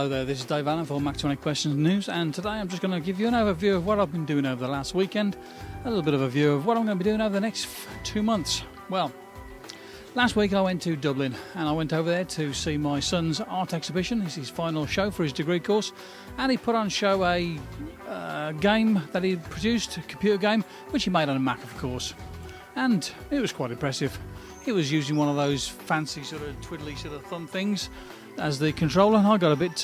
Hello there, this is Dave Allen for Mac20 Questions News, and today I'm just going to give you an overview of what I've been doing over the last weekend, a little bit of a view of what I'm going to be doing over the next 2 months. Well, last week I went to Dublin and I went over there to see my son's art exhibition. It's his final show for his degree course, and he put on show a game that he produced, a computer game, which he made on a Mac, of course, and it was quite impressive. He was using one of those fancy sort of twiddly sort of thumb things as the controller. I got a bit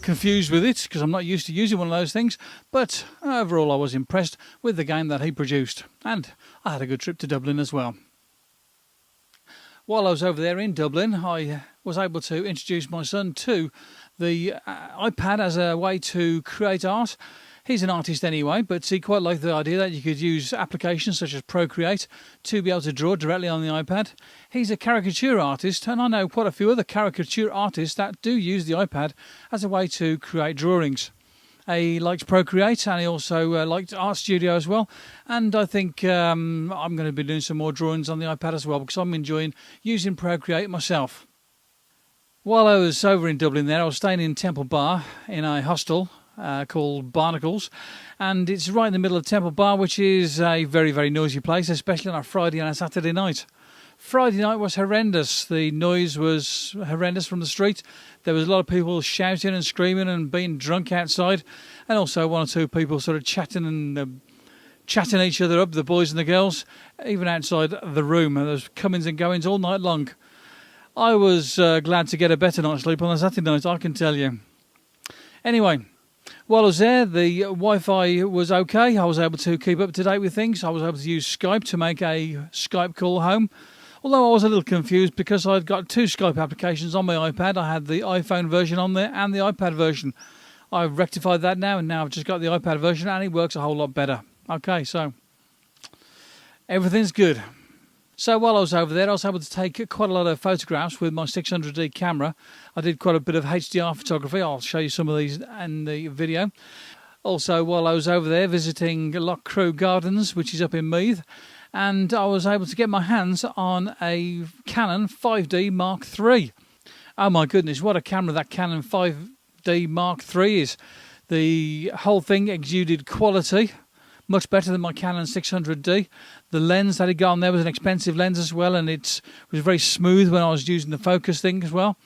confused with it because I'm not used to using one of those things, but overall I was impressed with the game that he produced, and I had a good trip to Dublin as well. While I was over there in Dublin, I was able to introduce my son to the iPad as a way to create art. He's an artist anyway, but he quite liked the idea that you could use applications such as Procreate to be able to draw directly on the iPad. He's a caricature artist, and I know quite a few other caricature artists that do use the iPad as a way to create drawings. He liked Procreate, and he also liked Art Studio as well, and I think I'm going to be doing some more drawings on the iPad as well because I'm enjoying using Procreate myself. While I was over in Dublin there, I was staying in Temple Bar in a hostel called Barnacles, and it's right in the middle of Temple Bar, which is a very, very noisy place, especially on a Friday and a Saturday night. Friday night was horrendous. The noise was horrendous from the street. There was a lot of people shouting and screaming and being drunk outside, and also one or two people sort of chatting and chatting each other up, the boys and the girls, even outside the room. And there was comings and goings all night long. I was glad to get a better night's sleep on a Saturday night, I can tell you. Anyway, while I was there, the Wi-Fi was okay. I was able to keep up to date with things. I was able to use Skype to make a Skype call home. Although I was a little confused because I'd got two Skype applications on my iPad. I had the iPhone version on there and the iPad version. I've rectified that now, and now I've just got the iPad version, and it works a whole lot better. Okay, so everything's good. So while I was over there, I was able to take quite a lot of photographs with my 600D camera. I did quite a bit of HDR photography. I'll show you some of these in the video. Also, while I was over there visiting Loch Crew Gardens, which is up in Meath, and I was able to get my hands on a Canon 5D Mark III. Oh my goodness, what a camera that Canon 5D Mark III is. The whole thing exuded quality, much better than my Canon 600D. The lens that it got on there was an expensive lens as well, and it was very smooth when I was using the focus thing as well.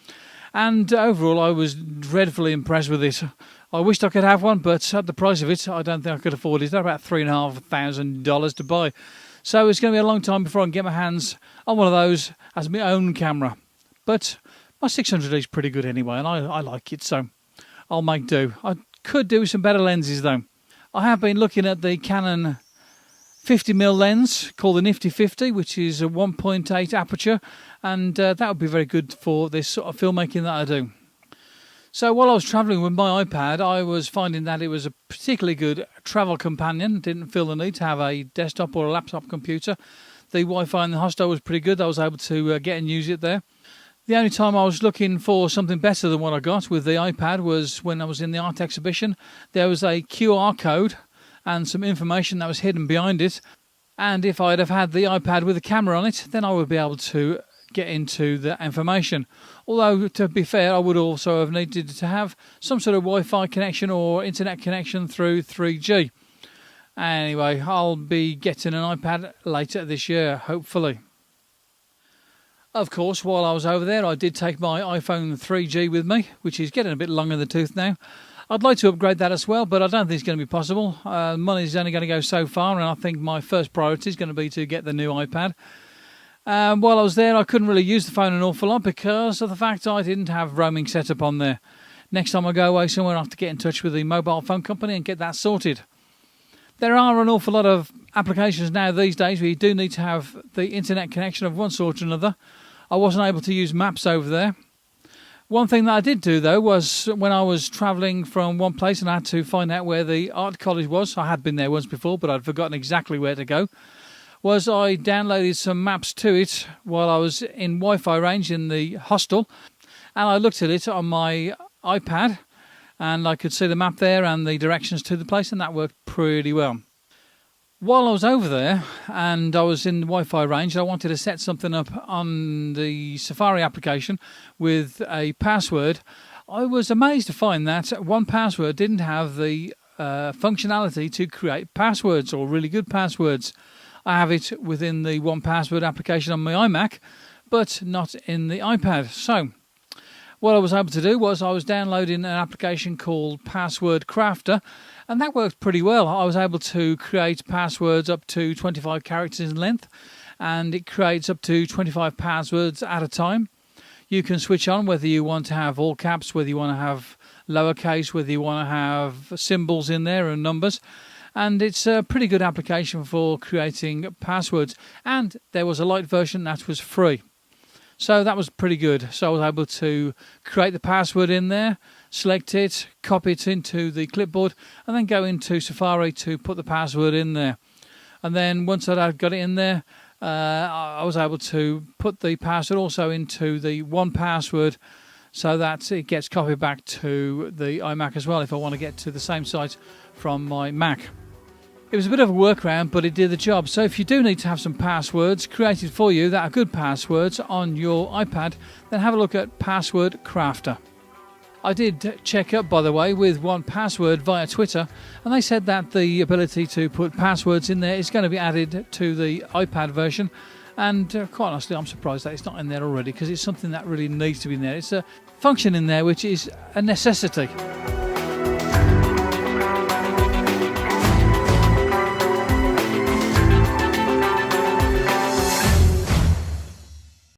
And overall, I was dreadfully impressed with it. I wished I could have one, but at the price of it, I don't think I could afford it. They're about $3,500 to buy. So it's going to be a long time before I can get my hands on one of those as my own camera. But my 600D is pretty good anyway, and I like it, so I'll make do. I could do some better lenses, though. I have been looking at the Canon 50mm lens called the Nifty 50, which is a 1.8 aperture, and that would be very good for this sort of filmmaking that I do. So while I was travelling with my iPad, I was finding that it was a particularly good travel companion. Didn't feel the need to have a desktop or a laptop computer. The Wi-Fi in the hostel was pretty good. I was able to get and use it there. The only time I was looking for something better than what I got with the iPad was when I was in the art exhibition. There was a QR code and some information that was hidden behind it. And if I'd have had the iPad with a camera on it, then I would be able to get into the information. Although, to be fair, I would also have needed to have some sort of Wi-Fi connection or internet connection through 3G. Anyway, I'll be getting an iPad later this year, hopefully. Of course, while I was over there, I did take my iPhone 3G with me, which is getting a bit long in the tooth now. I'd like to upgrade that as well, but I don't think it's going to be possible. Money's only going to go so far, and I think my first priority is going to be to get the new iPad. While I was there, I couldn't really use the phone an awful lot because of the fact I didn't have roaming set up on there. Next time I go away somewhere, I have to get in touch with the mobile phone company and get that sorted. There are an awful lot of applications now these days where you do need to have the internet connection of one sort or another. I wasn't able to use maps over there. One thing that I did do, though, was when I was travelling from one place and I had to find out where the art college was. I had been there once before, but I'd forgotten exactly where to go. Was I downloaded some maps to it while I was in Wi-Fi range in the hostel, and I looked at it on my iPad, and I could see the map there and the directions to the place, and that worked pretty well. While I was over there and I was in the Wi-Fi range, I wanted to set something up on the Safari application with a password. I was amazed to find that 1Password didn't have the functionality to create passwords, or really good passwords. I have it within the 1Password application on my iMac, but not in the iPad. So what I was able to do was I was downloading an application called Password Crafter, and that worked pretty well. I was able to create passwords up to 25 characters in length, and it creates up to 25 passwords at a time. You can switch on whether you want to have all caps, whether you want to have lowercase, whether you want to have symbols in there and numbers. And it's a pretty good application for creating passwords. And there was a light version that was free. So that was pretty good. So I was able to create the password in there, select it, copy it into the clipboard, and then go into Safari to put the password in there. And then once I'd got it in there, I was able to put the password also into the 1Password so that it gets copied back to the iMac as well if I want to get to the same site from my Mac. It was a bit of a workaround, but it did the job. So if you do need to have some passwords created for you that are good passwords on your iPad, then have a look at Password Crafter. I did check up, by the way, with 1Password via Twitter, and they said that the ability to put passwords in there is going to be added to the iPad version. And quite honestly, I'm surprised that it's not in there already, because it's something that really needs to be in there. It's a function in there which is a necessity.